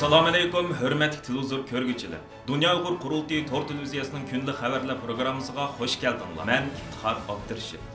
Assalamu alaykum, hörmətli televizor görgüçülər. Dünya Uyğur Qurultayı Tor televiziyasının günlük xəbərlər proqramımıza xoş gəldinizlər. Mən İftixar Abdurşid.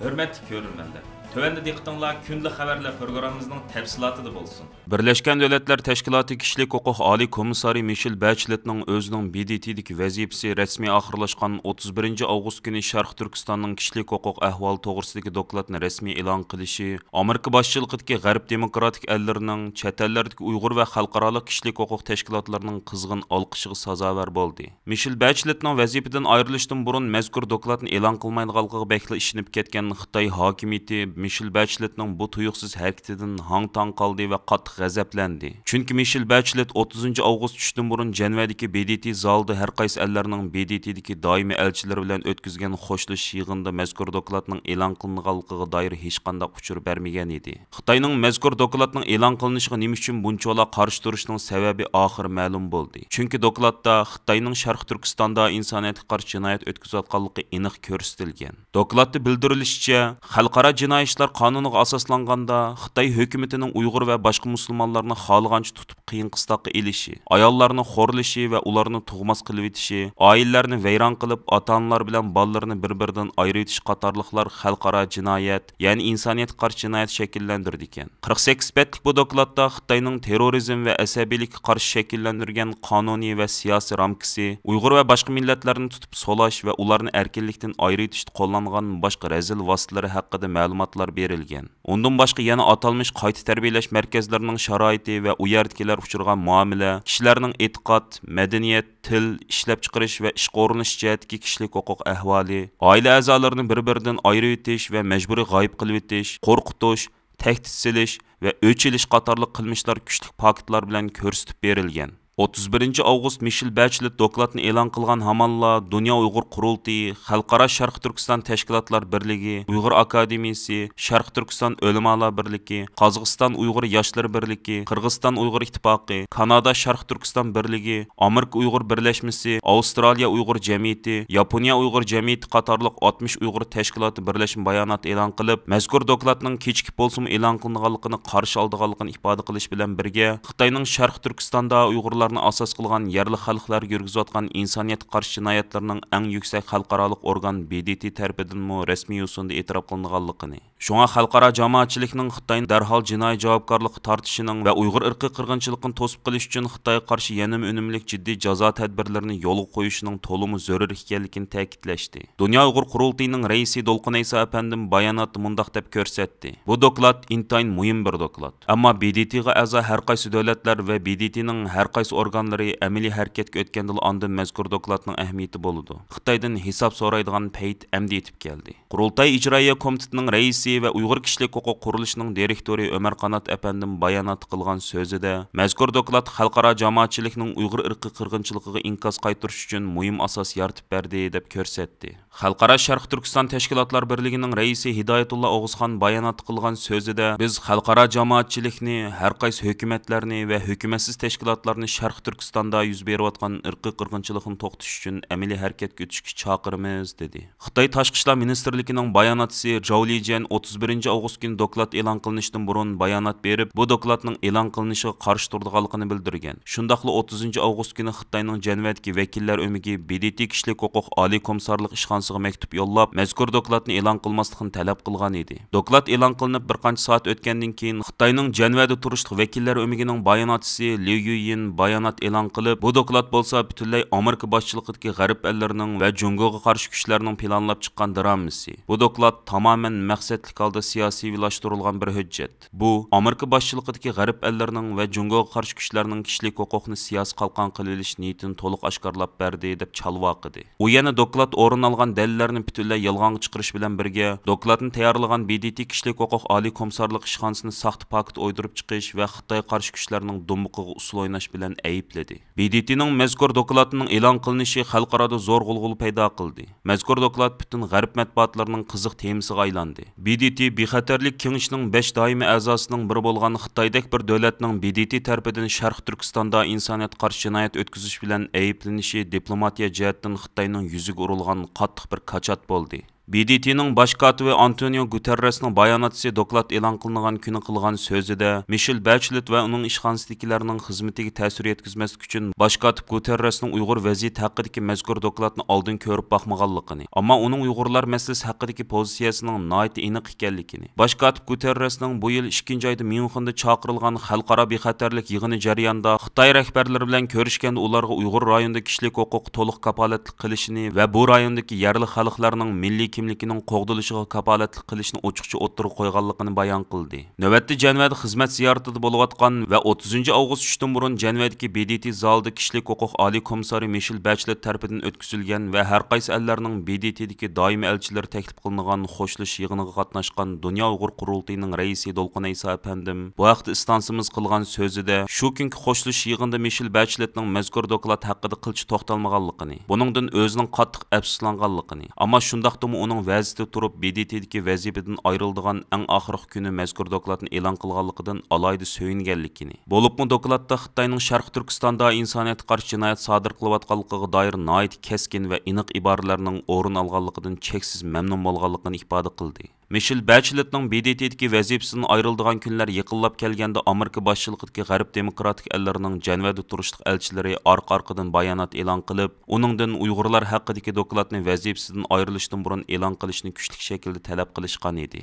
Hörmətli görürmənlər. Tövəndə diqqətinizlər günlük xəbərlər proqramımızın təfsilatı bolsun. Birləşmiş Dövlətlər Təşkilatı Kişilik Hüquq Ali Komissari Michelle Bachelet'nin özünün BDT'deki vəzifəsi rəsmi axırlaşqan 31 avqust günü Şərq Türkistanның kişilik hüquq əhvalı toğrısındakı dokladını rəsmi elan qilishi, Amerika başçılığındakı Qərb demokratik əllərinin chet əllərdəki Uyğur və xalqaralıq kişilik hüquq təşkilatlarının qızğın alqışıga sazavər boldu. Michelle Bachelet'nin vəzifədən ayrılışdan burun məzkur dokladını elan qılmaydiganlığı bəkli işinib ketgan Xitoy hakimiyyəti Michelle Bachelet'nin bu tuyuqsuz hərəkətindən hang-tang qaldı və qattiq g'azablendi. Çünki Michelle Bachelet 30 avqust tushdan burun Janvadagi BDT zalida har qaysi ellarning BDTdagi doimiy elchilari bilan o'tkazgan xo'shlashish yig'inida mazkur dokladning e'lon qilinganligiga doir hech qanday uchur bermagan edi. Xitoyning mazkur dokladning e'lon qilinishiga nima uchun bunchalar qarshi turishining sababi oxir ma'lum bo'ldi. Chunki dokladda Xitoyning Sharq Turkistonda insoniyatga qarshi jinoyat o'tkazayotganligi aniq ko'rsatilgan. Dokladda bildirilishicha, xalqaro jinoiy ishlar qonuniga asoslanganda Xitoy hukumatining Uyg'ur va boshqa musulmonlarni xohlagancha tutib qiyin qistoqqa elishi, ayollarni xo'rlashi va ularni tug'mas qilib etishi, oilalarni vayron qilib, ota-onalar bilan bolalarni bir-biridan ayiritish qatorliqlar xalqaro jinoyat, ya'ni insoniyatga qarshi jinoyat shakllantirdi ekan. 48 betlik bu dokladda Xitoyning terrorizm va asabiylikka qarshi shakllantirgan qonuniy va siyosiy ramkasi, Uyg'ur va boshqa millatlarni tutib solash va ularni erkinlikdan ayiritish qo'llangan boshqa razil vositalari haqida ma'lumotlar berilgan. Undan boshqa yana atalmış qayta tarbiyalash markazlarining sharoiti va u yerdagilar uchirgan muomala, kishilarning e'tiqod, madaniyat, til, ishlab chiqarish va ish o'rinish jihatdagi kishilik huquq ahvoli, oila a'zolarini bir-biridan ayirib etish va majburiy g'oyib qilib etish, qo'rqitish, tahdid silish va o'ch ilish qatorli qilmishlar kuchli paketlar bilan ko'rsatib berilgan. 31 avgust Michelle Bachelet dokladını e'lon qilgan hamonla Dünya Uyghur Qurultayı, Xalqaro Sharq Turkiston Tashkilotlar birligi, Uyg'ur Akademiyasi, Sharq Turkiston Ulamolar birligi, Qozog'iston Uyg'ur Yoshlar birligi, Qirg'iziston Uyg'ur ittifoqi, Kanada Sharq Turkiston birligi, Amerika Uyg'ur birlashmasi, Avstraliya Uyg'ur jamiyati, Yaponiya Uyg'ur jamiyati qatorliq 60 Uyg'ur tashkiloti birlashma bayonot e'lon qilib, mazkur dokladning kechikib bo'lsa e'lon qilinganligini qarshi oldiganligini ifoda qilish bilan birga, Xitoyning Sharq Turkistonda Uyg'ur asos qilgan yerli xalqlar yurgizayotgan insoniyatga qarshi jinoyatlarning eng yuksak xalqaro organ BDT tarafidan rasmiy yo'sinda e'tirof qilinganligini, shunga xalqaro jamoatchilikning Xitoyning darhol jinoiy javobgarlikka tortishining va Uyg'ur irqiy qirg'inchiligini to'sib qilish uchun Xitoyga qarshi yana unumli jiddiy jazo tadbirlarini yo'lga qo'yishining to'liq zarur ekanligini ta'kidlashdi. Dunyo Uyg'ur Qurultayining raisi Dolqin Ayso apandim bayonotda mundaq deb ko'rsatdi. Bu doklad intayin muhim bir doklad. Ammo BDTga a'zo har qaysi davlatlar va BDTning har qaysi organlari amaliy harakatga o'tganda ondan mazkur dokladning ahamiyati bo'ladi. Xitoydan hisob so'raydigan payt amdi yetib keldi. Qurultay ijroiya komitetining raisi va Uyg'ur kishilik huquq qurilishining direktori Ömer Qanat apandim bayonot qilgan so'zida mazkur doklad xalqaro jamoatchilikning Uyg'ur irqiy qirg'inchiligiga inkos qaytarish uchun muhim asos yaratib berdi deb ko'rsatdi. Xalqaro Sharq Turkiston Tashkilotlar birligining raisi Hidoyatullo O'g'izxon bayonot qilgan so'zida biz xalqaro jamoatchilikni, har qaysi hukumatlarni va hukumatsiz tashkilotlarni Sharq Turkistonda yuz berayotgan irqiy qirg'inchilikni to'xtatish uchun amaliy harakatga o'tishga chaqiramiz dedi. Xitoy Tashqi ishlar ministrligining bayonotchisi Zhao Lijian 31 avgust kuni doklad e'lon qilinishidan burun bayonot berib, bu dokladning e'lon qilinishiga qarshi turganligini bildirgan. Shundaqla 30 avgust kuni Xitoyning Janvadagi vakillar o'migi BDT kishilik huquq oliy komissarlik ishxonasiga maktub yo'llab, mazkur dokladni e'lon qilmaslikni talab qilgan edi. Doklad e'lon qilinib bir qancha soat o'tgandan keyin Xitoyning Janvada turishli vakillar o'migining bayonotchisi Liu Yuyin bayonot e'lon qilib, bu doklad bo'lsa butunlay Amerika boshchiligidagi g'arb ellarining va Jungoga qarshi kuchlarning planlab chiqqan dramasi. Bu doklad tamoman maqsadli holda siyosiylashtirilgan bir hujjat. Bu Amerika boshchiligidagi g'arb ellarining va Jungoga qarshi kuchlarning kishilik huquqni siyosiy qalqon qilish niyatini to'liq oshkorlab berdi deb chalvoqidi. U yana doklad o'rin olgan dalillarni butunlay yolg'onga chiqarish bilan birga, dokladni tayyorlagan BDT kishilik huquq oliy komissarlik ishxonasini saxta paket o'ydirib chiqish va Xitoy qarshi kuchlarning dumbuqiga usul o'ynash bilan aybladi. BDTning mazkur dokladining e'lon qilinishi xalqaroda zo'r g'ulg'ul paydo qildi. Mazkur doklad butun g'arb matbuotlarining qiziq temasiga aylandi. BDT bexatarlik kengashining 5 doimiy a'zosining biri bo'lgan Xitoydagi bir davlatning BDT tarafidan Sharq Turkistonda insoniyat qarshi jinoyat o'tkazish bilan ayblanishi diplomatiya jihatdan Xitoyning yuziga urilgan qattiq bir qachat bo'ldi. BDT'ning bosh kotibi Antonio Guterresning bayonotchisi doklad e'lon qilingan kuni qilgan so'zida Michelle Bachelet va uning ishxonasidagilarning xizmatiga ta'sir yetkazmaslik uchun bosh kotib Guterresning Uyg'ur vaziyati haqidagi mazkur dokladni oldin ko'rib boqmaganligini, ammo uning Uyg'urlar masalasi haqidagi pozitsiyasining nihoyat aniq ekanligini. Bosh kotib Guterresning bu yil 2 oyda Myunxenda chaqirilgan xalqaro bexatarlik yig'ini jarayonida Xitoy rahbarlari bilan ko'rishganda ularga Uyg'ur rayonida kishilik huquq to'liq kapolatlik qilishini va bu rayondagi yerli xalqlarning milliy kimligining qo'g'dilishiga kapolatlik qilishni ochiqcha o'ttirib qo'yganligini bayon qildi. Navbatda Janvada xizmat ziyoratida bo'layotgan va 30 avgust tushdan burun Janvadagi BDT zalida kishilik huquq oliy komissari Michelle Bachelet tarafidan o'tkazilgan va har qaysi ellarning BDTdagi doimiy elchilari taklif qilingan xo'shlish yig'iniga qatnashgan Dunyo Uyg'ur qurultayining raisi Dolqun Aysa afandim bu haqda istansimiz qilgan so'zida shu kungi xo'shlish yig'inida Michelle Bacheletning mazkur doklad haqida qilchi to'xtalmaganligini, buningdan o'zining qattiq afsuslanganligini, ammo shundaqdimi uning vaziyatida turib BDTdagi vazifadan ayrildigan eng oxirgi kuni mazkur dokladni e'lon qilganligidan alayda so'yinganligini, bo'libmi dokladda Xitoyning Sharq Turkistonda insoniyatga qarshi jinoyat sodir qilayotganligiga doir nihoyat keskin va aniq iboralarning o'rin olganligidan cheksiz mamnun bo'lganligini ifoda qildi. Michelle Bacheletning BDTdagi vazifasidan ayrildigan kunlar yaqinlab kelganda Amerika boshchiligidagi G'arb demokratik ellarining Janvada turishliq elchilari orqa-orqadan bayonot e'lon qilib, uningdan Uyg'urlar haqidagi dokladni vazifasidan ayrilishdan burun e'lon qilishni kuchli shaklda talab qilishgan edi.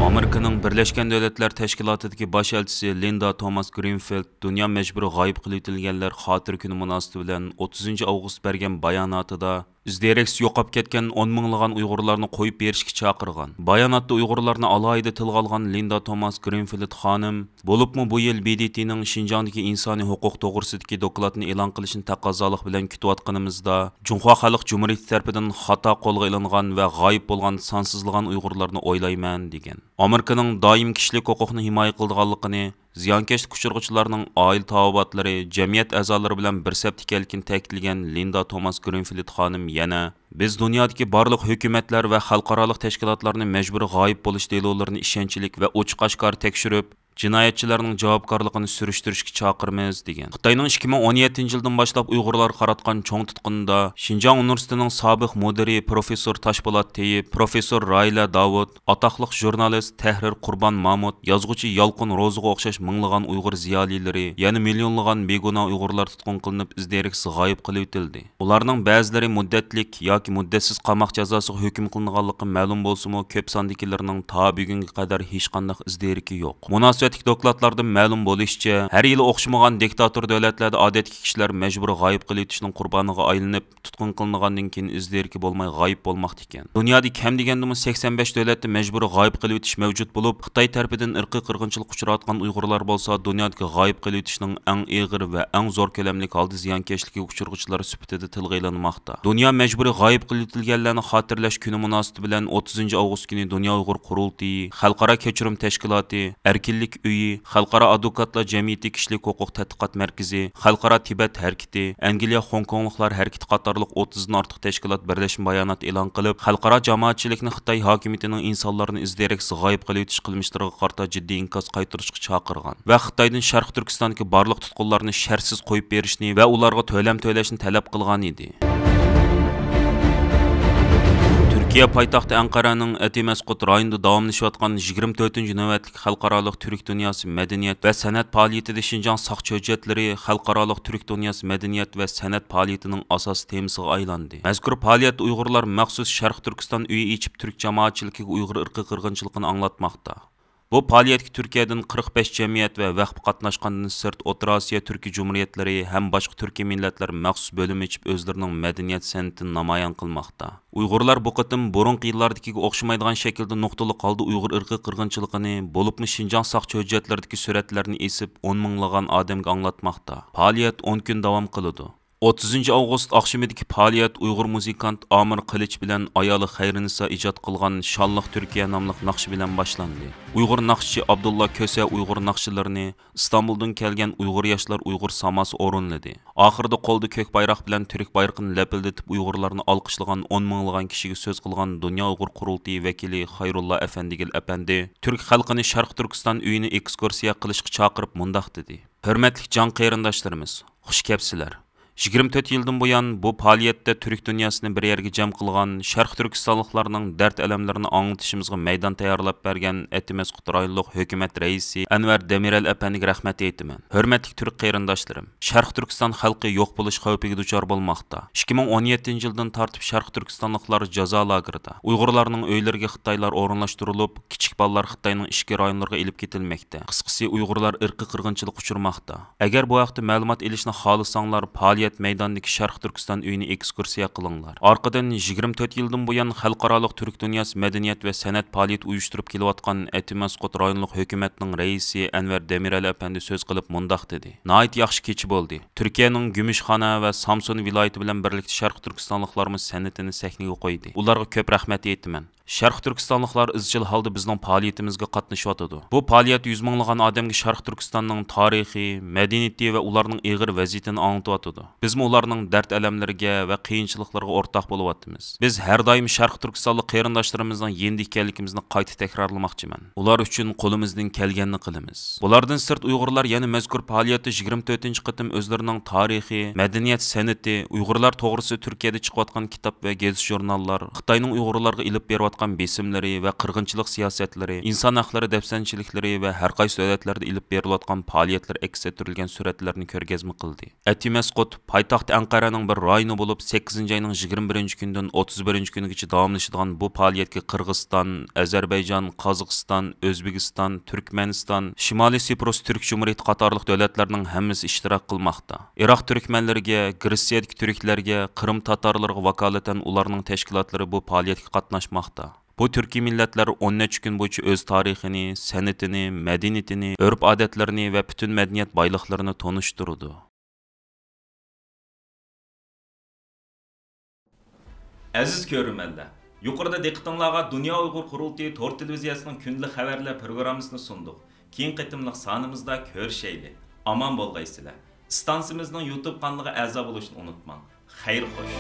Amerikaning Birlashgan Davlatlar Tashkilotidagi bosh elchisi Linda Thomas-Greenfield dunyo majburiy g'oyib qilinganlar xotiri kuni munosabati bilan 30 avgust bergan bayonotida izdereksiz yo'qolib ketgan 10 minglagan Uyg'urlarni qo'yib berishga chaqirgan. Bayonotda Uyg'urlarni alohida tilga olgan Linda Thomas-Greenfield xonim, bo'libmi bu yil BDTning Xinjiangdagi insoniy huquq to'g'risidagi dokladni e'lon qilishini taqozolik bilan kutayotganimizda, Junxo Xalq Jumhuriyati tomonidan xato qo'lga olingan va g'oyib bo'lgan sonsizlagan Uyg'urlarni o'ylayman degan. Amerikaning doim kishilik huquqni himoya qilganligini, ziyonkashlik uchirg'uvchilarning oila tavobatlari, jamiyat a'zolari bilan bir sapda ekanligini ta'kidlagan Linda Thomas-Greenfield xonim yana biz dunyodagi barliq hukumatlar va xalqaro tashkilotlarni majburiy g'oyib bo'lish delolarini ishonchlik va ochiq-oshkor tekshirib, jinoyatchilarning javobgarligini surishtirishga chaqiramiz degan. Xitoyning 2017-yildan boshlab Uyg'urlar qaratgan cho'ng tutqunida Xinjiang universitetining sobiq mudiri professor Toshpo'lat Teyib, professor Rayla Davud, atoqliq jurnalist Tahrir Qurbon Mahmud, yozuvchi Yolqin Ro'ziga o'xshash minglagan Uyg'ur ziyolilari, yana millionlagan begunoh Uyg'urlar tutqun qilinib izdereksiz g'oyib qilib o'tildi. Ularning ba'zilari muddatlik yoki muddatsiz qamoq jazosiga hukm qilinganligi ma'lum bo'lsa-mu, ko'p sondagilarning ta bugunga qadar hech qanday izderiki yo'q. Dokladlarda ma'lum bo'lishicha, har yili o'xshamagan diktator davlatlarda odatdagi kishilar majburiy g'oyib qilinishning qurboniga aylanib, tutqun qilingandan keyin izderki bo'lmay g'oyib bo'lmoqda ekan. Dunyoda kam degandimi 85 davlatda majburiy g'oyib qilinish mavjud bo'lib, Xitoy tarafidan irqiy qirg'inchilik uchratgan Uyg'urlar bo'lsa, dunyodagi g'oyib qilinishning eng og'ir va eng zo'r ko'lamli holda ziyonkashlikka uchirg'uvchilar sifatida tilga ilinmoqda. Dunyo majburiy g'oyib qilinganlarni xotirlash kuni munosabati bilan 30 avgust kuni Dunyo Uyg'ur qurultayi, Xalqaro kechirim tashkiloti, Erkinlik uyi, Xalqaro advokatlar jamiyati kishilik huquq tadqiqot markazi, Xalqaro Tibet harakati, Angliya Hongkongliklar harakati qatorliq 30 dan ortiq tashkilot birlashma bayonot e'lon qilib, xalqaro jamoatchilikni Xitoy hokimiyatining insonlarni izdereksiz g'oyib qilib qilmishlariga qarata jiddiy inkos qaytarishga chaqirgan va Xitoydan Sharq Turkistondagi barliq tutqunlarni shartsiz qo'yib berishni va ularga to'lam to'lashni talab qilgan edi. Türkiye paytaxtı Ankara'nın Eti-Mesqut rayonida davomlashayotgan 24-nji navbatlik xalqaroliq Türk Dunyosi madaniyat va san'at faoliyatida Xinjiang saqchi hujjatlari xalqaroliq Türk Dunyosi madaniyat va san'at faoliyatining asos temasiga aylandi. Mazkur faoliyat Uyg'urlar maxsus Sharq Turkiston uyi ichib Türk jamoatchiligiga Uyg'ur irqiy qirg'inchiligini anglatmoqda. Bu faoliyatga Turkiyadan 45 jamiyat va vaqf qatnashgandan sirt O'rta Osiyo Turkiy Cumhuriyatlari ham boshqa Turkiy millatlar maxsus bo'lim ichib o'zlarining madaniyat san'atini namoyon qilmoqda. Uyg'urlar bu qatim burunqi yillardagiga o'xshamaydigan shaklda nuqtali holda Uyg'ur irqiy qirg'inchiligini, bo'libmi Xinjiang saqchi hujjatlaridagi suratlarni esib 10 minglagan odamga anglatmoqda. Faoliyat 10 kun davom qiladi. 30 avgust oqshomidagi faoliyat Uyg'ur muzikant Amir Qilich bilan ayoli Xayriniso ijod qilgan Shonliq Turkiya nomli naqsh bilan boshlandi. Uyg'ur naqshchi Abdulla Ko'sa Uyg'ur naqshilarini Istanbuldan kelgan Uyg'ur yoshlar Uyg'ur samosi o'rinladi. Oxirida qo'lda ko'k bayroq bilan Turk bayrog'ini lapildatib Uyg'urlarni olqishlagan 10 minglagan kishiga so'z qilgan Dunyo Uyg'ur qurultayi vakili Xayrullo Afandigil apandi Turk xalqini Sharq Turkiston uyini ekskursiya qilishga chaqirib mundaq dedi. Hurmatli jon qarindoshlarimiz, xush kelibsizlar. 24 yıldan buyan bu faaliyette Türk dünyasını bir yerge cem kılgan Şarkı Türkistanlıklarının dert elemlerini anlatışımızga meydan tayarlap bergen Etimeskut rayonluq hökümet reisi Enver Demirel efendiga rahmet eytimen. Hörmetlik Türk qeyrindaşlarım, Şarkı Türkistan halkı yok buluş xavfiga duchar bolmakta. 2017 yıldan tartip Şarkı Türkistanlıklar jaza lagerida. Uygurlarning öyleriga Xitaylar orunlaştırılıp, kichik ballar Xitayning ishki rayonlarga ilib ketilmekte. Qısqası Uygurlar irqi qırgınçılık uçurmakta. Eğer bu vaqtda ma'lumot elishni xohlasanlar, faoliyat maydonidagi Şarkı Türkistan uyini ekskursiya qilinglar. Arqadan 24 yıldan buyan xalqaralıq Türk dünyası medeniyet ve sanat faoliyat uyushtirib kelayotgan Etimeskut rayonluq hökümetning reisi Enver Demirel efendi söz qilib mundaq dedi. Nayt yaxshi kechi bo'ldi. Türkiyening Gümüşxana ve Samsun viloyati bilan birlikda Şarkı Türkistanlıklarımız sanatini sahnaga qo'ydi. Ularga ko'p rahmat aytaman. Şarkı Türkistanlıklar izchil holda bizning faoliyatimizga qatnashyotdi. Bu faoliyat 100 minglagan odamga Şarkı Türkistanning tarixi, madaniyati ve ularning ig'ir vaziyatini anlatyotdi. Biz ularning dard alamlariga ve qiyinchiliklarga o'rtaq bo'lyapmiz. Biz har doim Şarkı Türkistanlik qarindoshlarımızning yendi ekanligimizni qayta takrorlamoqchiman. Ular uchun qo'limizdan kelganini qilamiz. Bulardan sirt Uyg'urlar yana mazkur faoliyatda 24-qitim o'zlarining tarixi, madaniyat, san'ati, Uyg'urlar to'g'risi Turkiyada chiqayotgan kitob va gazet jurnallar, Xitoyning Uyg'urlarga ilib berayotgan besimlari ve qirg'inchilik siyosatlari, inson haqlari dafsanchiliklari ve har qaysi davlatlarda ilib berilayotgan faoliyatlar aks ettirilgan suratlarni ko'rgazma qildi. Etimeskut poytaxt Anqaraning bir rayoni bo'lib 8 oyning 21 kundan 31 kunigacha davomlashadigan bu faoliyatga Qirg'iziston, Ozarbayjon, Qozog'iston, O'zbekiston, Turkmaniston, Shimoliy Siprus Turk Jumhuriyati qatorliq davlatlarning hammasi ishtirok qilmoqda. Iroq turkmanlariga, Gretsiyadagi turklarga, Qrim tatarlarga vakolatan ularning tashkilotlari bu faoliyatga qatnashmoqda. Bu Türkiye milletler 13 gün boyunca öz tarixini, sanatini, medeniyetini, örf-adetlerini ve bütün medeniyet baylıklarını tonuşturdu. Aziz ko'rmanlar, yuqorida diqqatingizga Dünya Uyghur Qurultiyi Tor televiziyasining kunlik xabarlar programmasini sundik. Keyin qitimliq sonimizda ko'rishayli. Aman bo'lgaysizlar. Stansimizning YouTube kanaliga a'zo bo'lishni unutmang. Xayr xo'sh.